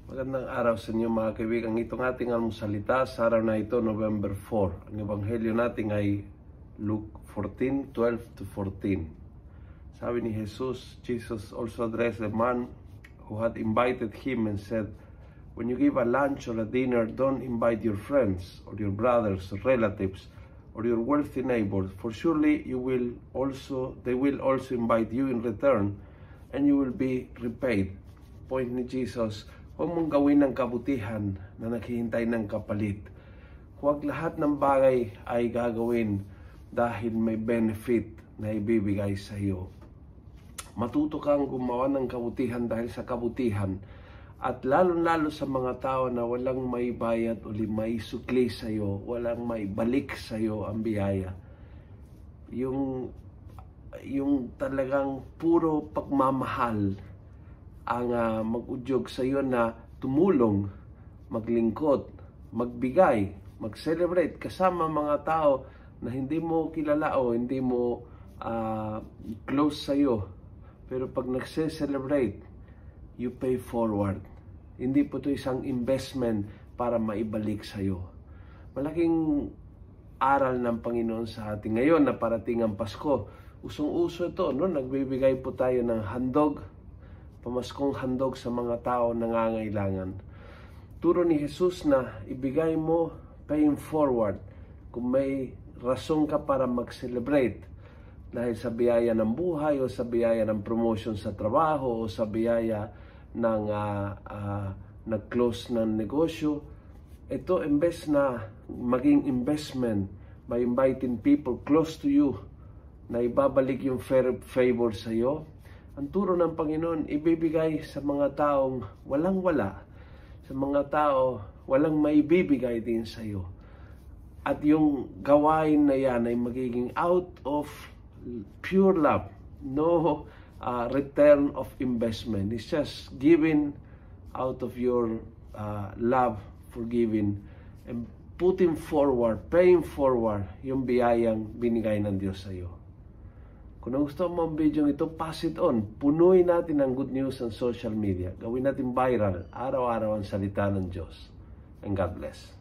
Magandang araw sa inyo mga kaibigan. Itong ating almusalita sa araw na ito, November 4. Ang ebanghelyo natin ay Luke 14:12-14. Sabi ni Jesus also addressed a man who had invited him and said, "When you give a lunch or a dinner, don't invite your friends or your brothers or relatives or your wealthy neighbors, for surely they will also invite you in return, and you will be repaid." Point ni Jesus, huwag mong gawin ng kabutihan na naghihintay ng kapalit. Huwag lahat ng bagay ay gagawin dahil may benefit na ibibigay sa iyo. Matuto kang gumawa ng kabutihan dahil sa kabutihan, at lalo-lalo sa mga tao na walang may bayad o may sukli sa iyo, walang may balik sa iyo ang biyaya. Yung talagang puro pagmamahal ang mag-udyog sa iyo na tumulong, maglingkod, magbigay, mag-celebrate kasama mga tao na hindi mo kilala o hindi mo close sa iyo. Pero pag nagse-celebrate, you pay forward. Hindi po ito isang investment para maibalik sa iyo. Malaking aral ng Panginoon sa atin ngayon na parating ang Pasko. Usong-uso ito, no? Nagbibigay po tayo ng handog, pamaskong handog sa mga tao nangangailangan. Turo ni Jesus na ibigay mo paying forward kung may rason ka para mag-celebrate dahil sa biyaya ng buhay o sa biyaya ng promotion sa trabaho o sa biyaya ng nag-close ng negosyo. Ito, imbes na maging investment by inviting people close to you na ibabalik yung favor sa iyo, ang turo ng Panginoon, ibibigay sa mga taong walang-wala, sa mga tao walang maibibigay din sa iyo. At yung gawain na yan ay magiging out of pure love, no return of investment. It's just giving out of your love for giving and putting forward, paying forward yung biyayang binigay ng Diyos sa iyo. Kung gusto mo ang video ito, pass it on. Punuin natin ang good news sa social media. Gawin natin viral, araw-araw ang salita ng Diyos. And God bless.